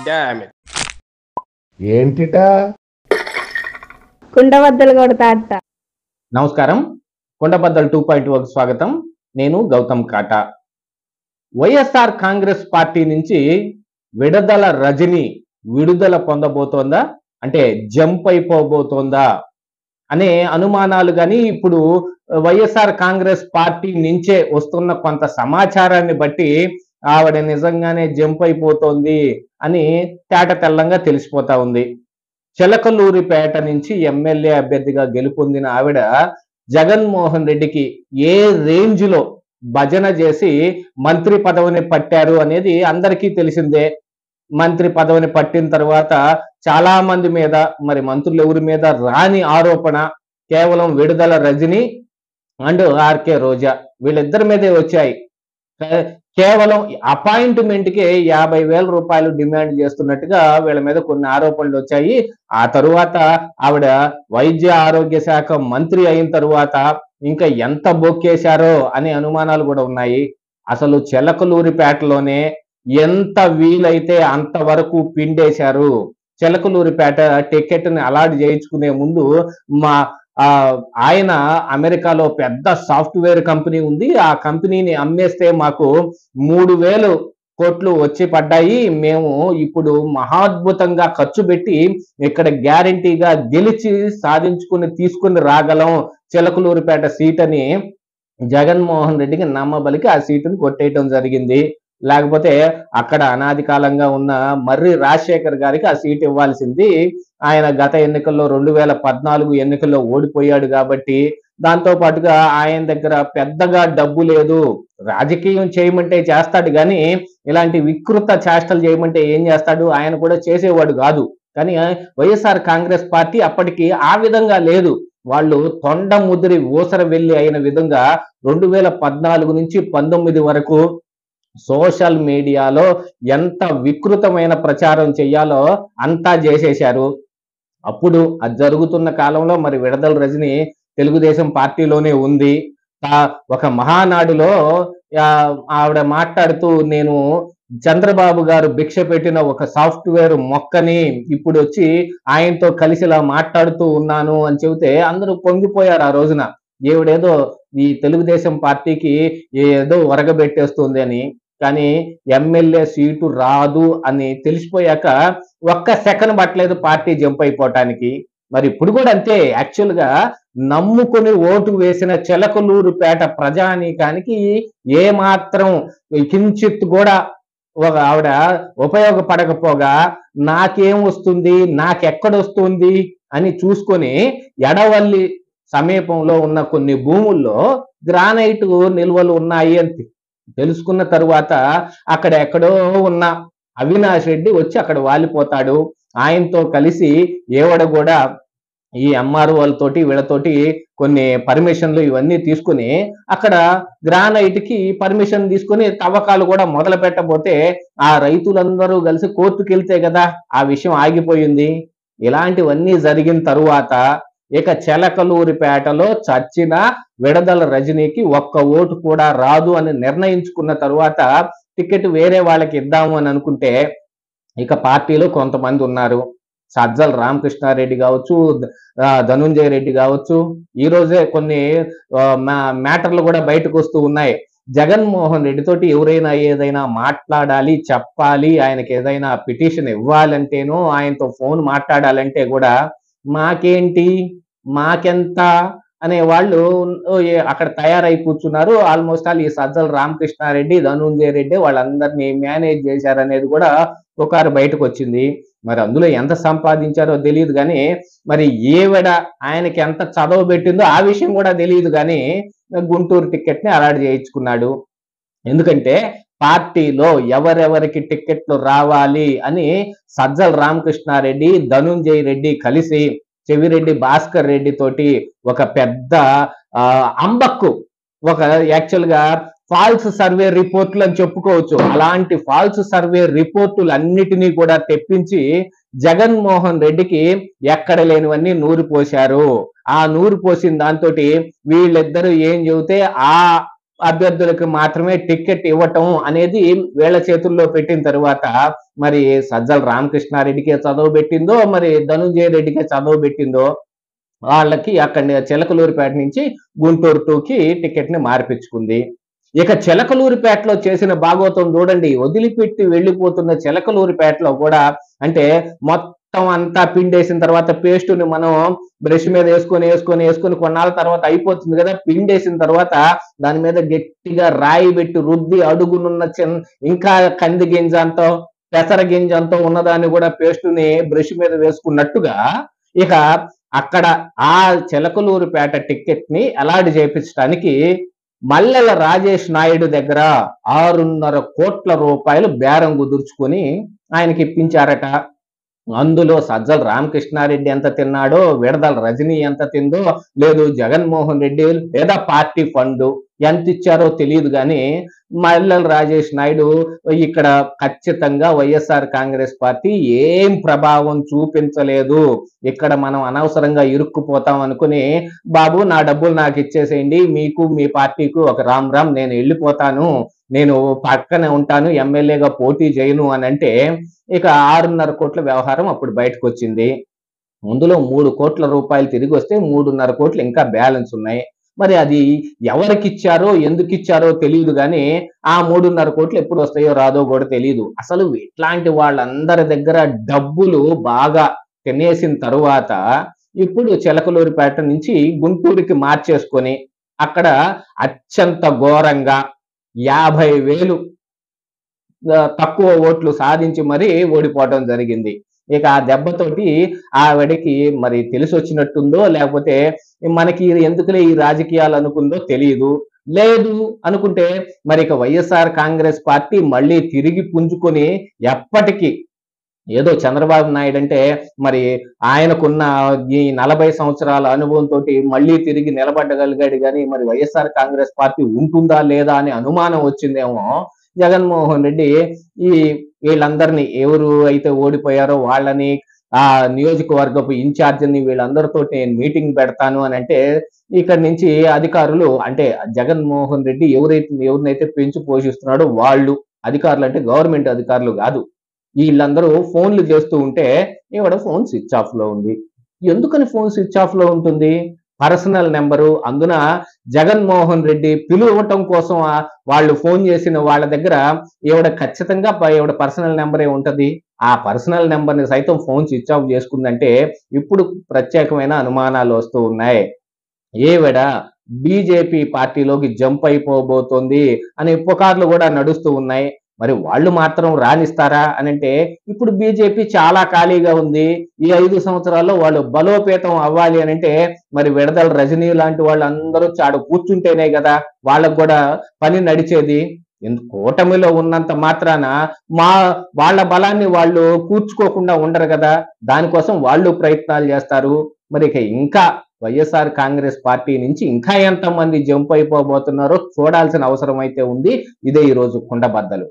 Damn it. ఏంటిటా? కుండబద్దలు కొడతా అత్త. నమస్కారం, కొండబద్దల్ 2.0 స్వాగతం. నేను గౌతమ్ కాటా. వైఎస్ఆర్ కాంగ్రెస్ పార్టీ నుంచి విడుదల రజని విడుదల పొందబోతోందా, అంటే జంప్ అయిపోబోతోందా అనే అనుమానాలు కానీ ఇప్పుడు వైఎస్ఆర్ కాంగ్రెస్ పార్టీ నుంచే వస్తున్న కొంత సమాచారాన్ని బట్టి ఆవిడ నిజంగానే జంప్ అయిపోతోంది అని తేట తెల్లంగా తెలిసిపోతా ఉంది. చిలకలూరిపేట నుంచి ఎమ్మెల్యే అభ్యర్థిగా గెలుపొందిన ఆవిడ జగన్మోహన్ రెడ్డికి ఏ రేంజ్ లో భజన చేసి మంత్రి పదవిని పట్టారు అనేది అందరికీ తెలిసిందే. మంత్రి పదవిని పట్టిన తర్వాత చాలా మంది మీద, మరి మంత్రులు ఎవరి మీద రాని ఆరోపణ కేవలం విడుదల రజని అండ్ ఆర్కే రోజా వీళ్ళిద్దరి మీదే వచ్చాయి. కేవలం అపాయింట్మెంట్ కి 50,000 రూపాయలు డిమాండ్ చేస్తున్నట్టుగా వీళ్ళ మీద కొన్ని ఆరోపణలు వచ్చాయి. ఆ తరువాత ఆవిడ వైద్య ఆరోగ్య శాఖ మంత్రి అయిన తరువాత ఇంకా ఎంత బొక్కేశారో అనే అనుమానాలు కూడా ఉన్నాయి. అసలు చిలకలూరిపేటలోనే ఎంత వీలైతే అంతవరకు పిండేశారు. చిలకలూరిపేట టికెట్ ని అలాట్ చేయించుకునే ముందు ఆయన అమెరికాలో పెద్ద సాఫ్ట్వేర్ కంపెనీ ఉంది, ఆ కంపెనీని అమ్మేస్తే మాకు 3,000 కోట్లు వచ్చి పడ్డాయి, మేము ఇప్పుడు మహాద్భుతంగా ఖర్చు పెట్టి ఇక్కడ గ్యారంటీగా గెలిచి సాధించుకుని తీసుకుని రాగలం చిలకలూరిపేట సీట్ అని జగన్మోహన్ రెడ్డికి నమ్మబలికి ఆ సీటును కొట్టేయటం జరిగింది. లేకపోతే అక్కడ అనాది కాలంగా ఉన్న మర్రి రాజశేఖర్ గారికి ఆ సీట్ ఇవ్వాల్సింది. ఆయన గత ఎన్నికల్లో 2014 ఎన్నికల్లో ఓడిపోయాడు కాబట్టి, దాంతో పాటుగా ఆయన దగ్గర పెద్దగా డబ్బు లేదు. రాజకీయం చేయమంటే చేస్తాడు కానీ ఇలాంటి వికృత చేష్టలు చేయమంటే ఏం చేస్తాడు, ఆయన కూడా చేసేవాడు కాదు. కానీ వైఎస్ఆర్ కాంగ్రెస్ పార్టీ అప్పటికి ఆ విధంగా లేదు. వాళ్ళు తొండ ముదిరి ఊసర వెళ్ళి అయిన విధంగా 2014 నుంచి 19 వరకు సోషల్ మీడియాలో ఎంత వికృతమైన ప్రచారం చెయ్యాలో అంతా చేసేశారు. అప్పుడు అది జరుగుతున్న కాలంలో మరి విడుదల రజని తెలుగుదేశం పార్టీలోనే ఉంది. ఒక మహానాడులో ఆవిడ మాట్లాడుతూ, నేను చంద్రబాబు గారు భిక్ష పెట్టిన ఒక సాఫ్ట్వేర్ మొక్కని ఇప్పుడు వచ్చి ఆయనతో కలిసి ఇలా మాట్లాడుతూ ఉన్నాను అని చెబితే అందరూ పొంగిపోయారు. ఆ రోజున ఏవిడేదో ఈ తెలుగుదేశం పార్టీకి ఏదో ఒరగబెట్టేస్తుంది అని. కానీ ఎమ్మెల్యే సీటు రాదు అని తెలిసిపోయాక ఒక్క సెకండ్ పట్టలేదు పార్టీ జంప్ అయిపోవటానికి. మరి ఇప్పుడు కూడా అంతే. యాక్చువల్ గా నమ్ముకుని ఓటు వేసిన చిలకలూరుపేట ప్రజానీకానికి ఏ మాత్రం కించిత్ కూడా ఆవిడ ఉపయోగపడకపోగా నాకేం వస్తుంది, నాకెక్కడొస్తుంది అని చూసుకొని ఎడవల్లి సమీపంలో ఉన్న కొన్ని భూముల్లో గ్రానైట్ నిల్వలు ఉన్నాయి అని తెలుసుకున్న తరువాత అక్కడ ఎక్కడో ఉన్న అవినాష్ రెడ్డి వచ్చి అక్కడ వాలిపోతాడు. ఆయనతో కలిసి ఏవడ కూడా ఈ ఎంఆర్ఓలతోటి వీళ్ళతోటి కొన్ని పర్మిషన్లు ఇవన్నీ తీసుకుని అక్కడ గ్రానైట్ కి పర్మిషన్ తీసుకుని తవ్వకాలు కూడా మొదలు పెట్టబోతే ఆ రైతులందరూ కలిసి కోర్టుకు వెళ్తే కదా ఆ విషయం ఆగిపోయింది. ఇలాంటివన్నీ జరిగిన తరువాత ఇక చిలకలూరిపేటలో చచ్చిన విడుదల రజనీకి ఒక్క ఓటు కూడా రాదు అని నిర్ణయించుకున్న తరువాత టికెట్ వేరే వాళ్ళకి ఇద్దాము అని అనుకుంటే ఇక పార్టీలో కొంతమంది ఉన్నారు. సజ్జల రామకృష్ణారెడ్డి కావచ్చు, ధనుంజయ రెడ్డి కావచ్చు, ఈ రోజే కొన్ని మ్యాటర్లు కూడా బయటకు వస్తూ ఉన్నాయి. జగన్మోహన్ రెడ్డి తోటి ఎవరైనా ఏదైనా మాట్లాడాలి, చెప్పాలి, ఆయనకి ఏదైనా పిటిషన్ ఇవ్వాలంటేనో ఆయనతో ఫోన్ మాట్లాడాలంటే కూడా మాకేంటి, మాకెంత అనే వాళ్ళు అక్కడ తయారై కూర్చున్నారు. ఆల్మోస్ట్ ఆల్ ఈ సజ్జల రామకృష్ణారెడ్డి, ధనుంజయ రెడ్డి వాళ్ళందరినీ మేనేజ్ చేశారనేది కూడా ఒకరు బయటకు వచ్చింది. మరి అందులో ఎంత సంపాదించారో తెలియదు కానీ మరి ఏవిడ ఆయనకి ఎంత చదవ పెట్టిందో ఆ విషయం కూడా తెలియదు కానీ గుంటూరు టికెట్ ని అలాట్ చేయించుకున్నాడు. ఎందుకంటే పార్టీలో ఎవరెవరికి టికెట్లు రావాలి అని సజ్జల రామకృష్ణారెడ్డి, ధనుంజయ రెడ్డి కలిసి చెవిరెడ్డి భాస్కర్ రెడ్డి తోటి ఒక పెద్ద అంబక్కు, ఒక యాక్చువల్ గా ఫాల్స్ సర్వే రిపోర్టులు అని చెప్పుకోవచ్చు. అలాంటి ఫాల్స్ సర్వే రిపోర్టులు అన్నిటినీ కూడా తెప్పించి జగన్మోహన్ రెడ్డికి ఎక్కడ లేనివన్నీ నూరు పోశారు. ఆ నూరు పోసిన దాంతో వీళ్ళిద్దరూ ఏం చెబితే ఆ అభ్యర్థులకు మాత్రమే టికెట్ ఇవ్వటం అనేది వీళ్ళ చేతుల్లో పెట్టిన తర్వాత మరి సజ్జల రామకృష్ణారెడ్డికే చదువు పెట్టిందో, మరి ధనుంజయ రెడ్డికే చదువు పెట్టిందో, వాళ్ళకి అక్కడ చిలకలూరిపేట నుంచి గుంటూరు 2కి టికెట్ ని మార్పించుకుంది. ఇక చిలకలూరిపేటలో చేసిన భాగవతం చూడండి. వదిలిపెట్టి వెళ్ళిపోతున్న చిలకలూరిపేటలో కూడా అంటే మొత్తం అంతా పిండేసిన తర్వాత పేస్టుని మనం బ్రష్ మీద వేసుకొని కొన్నాళ్ళ తర్వాత అయిపోతుంది కదా. పిండేసిన తర్వాత దాని మీద గట్టిగా రాయి పెట్టి రుద్ది అడుగునున్న ఇంకా కంది గింజ అంతో పెసర గింజ అంతో ఉన్నదాన్ని కూడా పేస్టుని బ్రష్ మీద వేసుకున్నట్టుగా ఇక అక్కడ ఆ చిలకలూరిపేట టికెట్ ని అలాట్ చేయించడానికి మల్లెల రాజేష్ నాయుడు దగ్గర 6.5 కోట్ల రూపాయలు బేరం కుదుర్చుకొని ఆయనకి ఇప్పించారట. అందులో సజ్జల రామకృష్ణారెడ్డి ఎంత తిన్నాడో, విడదల రజనీ ఎంత తిందో, లేదు జగన్మోహన్ రెడ్డి లేదా పార్టీ ఫండ్ ఎంత ఇచ్చారో తెలియదు కానీ మల్లెల రాజేష్ నాయుడు ఇక్కడ ఖచ్చితంగా వైఎస్ఆర్ కాంగ్రెస్ పార్టీ ఏం ప్రభావం చూపించలేదు, ఇక్కడ మనం అనవసరంగా ఇరుక్కుపోతాం అనుకుని, బాబు నా డబ్బులు నాకు ఇచ్చేసేయండి, మీకు మీ పార్టీకు ఒక రామ్ రామ్, నేను వెళ్ళిపోతాను, నేను పక్కనే ఉంటాను, ఎమ్మెల్యేగా పోటీ చేయను అని అంటే ఇక 6.5 కోట్ల వ్యవహారం అప్పుడు బయటకు వచ్చింది. అందులో 3 కోట్ల రూపాయలు తిరిగి వస్తే 3.5 కోట్లు ఇంకా బ్యాలెన్స్ ఉన్నాయి. మరి అది ఎవరికి ఇచ్చారో ఎందుకు ఇచ్చారో తెలియదు కానీ ఆ 3.5 కోట్లు ఎప్పుడు వస్తాయో రాదో కూడా తెలియదు. అసలు ఇట్లాంటి వాళ్ళందరి దగ్గర డబ్బులు బాగా తినేసిన తరువాత ఇప్పుడు చిలకలూరిపేట నుంచి గుంటూరుకి మార్చేసుకొని అక్కడ అత్యంత ఘోరంగా 50,000 తక్కువ ఓట్లు సాధించి మరీ ఓడిపోవడం జరిగింది. ఇక ఆ దెబ్బతోటి ఆవిడకి మరి తెలిసి వచ్చినట్టుందో, లేకపోతే మనకి ఎందుకులే ఈ రాజకీయాలు అనుకుందో తెలియదు. లేదు అనుకుంటే మరి ఇక వైఎస్ఆర్ కాంగ్రెస్ పార్టీ మళ్ళీ తిరిగి పుంజుకొని ఎప్పటికీ ఏదో చంద్రబాబు నాయుడు అంటే మరి ఆయనకున్న ఈ 40 సంవత్సరాల అనుభవంతో మళ్ళీ తిరిగి నిలబడగలిగాడు కానీ మరి వైఎస్ఆర్ కాంగ్రెస్ పార్టీ ఉంటుందా లేదా అనే అనుమానం వచ్చిందేమో. జగన్మోహన్ రెడ్డి ఈ వీళ్ళందరినీ ఎవరు అయితే ఓడిపోయారో వాళ్ళని ఆ నియోజకవర్గపు ఇన్ఛార్జిని వీళ్ళందరితో నేను మీటింగ్ పెడతాను అని అంటే ఇక్కడ నుంచి అధికారులు అంటే జగన్మోహన్ రెడ్డి ఎవరినైతే పెంచి పోషిస్తున్నాడో వాళ్ళు అధికారులు అంటే గవర్నమెంట్ అధికారులు కాదు, వీళ్ళందరూ ఫోన్లు చేస్తూ ఉంటే ఈవిడ ఫోన్ స్విచ్ ఆఫ్ లో ఉంది. ఎందుకని ఫోన్ స్విచ్ ఆఫ్ లో ఉంటుంది? పర్సనల్ నెంబరు, అందున జగన్మోహన్ రెడ్డి పిలువటం కోసం వాళ్ళు ఫోన్ చేసిన వాళ్ళ దగ్గర ఈవిడ ఖచ్చితంగా ఈవిడ పర్సనల్ నెంబరే ఉంటది. ఆ పర్సనల్ నెంబర్ ని సైతం ఫోన్ స్విచ్ ఆఫ్ చేసుకుందంటే ఇప్పుడు ప్రత్యేకమైన అనుమానాలు వస్తూ ఉన్నాయి. ఈవిడ బీజేపీ పార్టీలోకి జంప్ అయిపోబోతోంది అనే పుకార్లు కూడా నడుస్తూ ఉన్నాయి. మరి వాళ్ళు మాత్రం రాణిస్తారా అని అంటే ఇప్పుడు బీజేపీ చాలా ఖాళీగా ఉంది. ఈ 5 సంవత్సరాల్లో వాళ్ళు బలోపేతం అవ్వాలి అని అంటే మరి విడదల రజనీ లాంటి వాళ్ళందరూ చాడు కూర్చుంటేనే కదా వాళ్ళకు కూడా పని నడిచేది. కూటమిలో ఉన్నంత మాత్రాన వాళ్ళ బలాన్ని వాళ్ళు కూర్చుకోకుండా ఉండరు కదా, దానికోసం వాళ్ళు ప్రయత్నాలు చేస్తారు. మరి ఇక ఇంకా వైఎస్ఆర్ కాంగ్రెస్ పార్టీ నుంచి ఇంకా ఎంతమంది జంప్ అయిపోబోతున్నారో చూడాల్సిన అవసరం అయితే ఉంది. ఇదే ఈ రోజు కుండబద్దలు.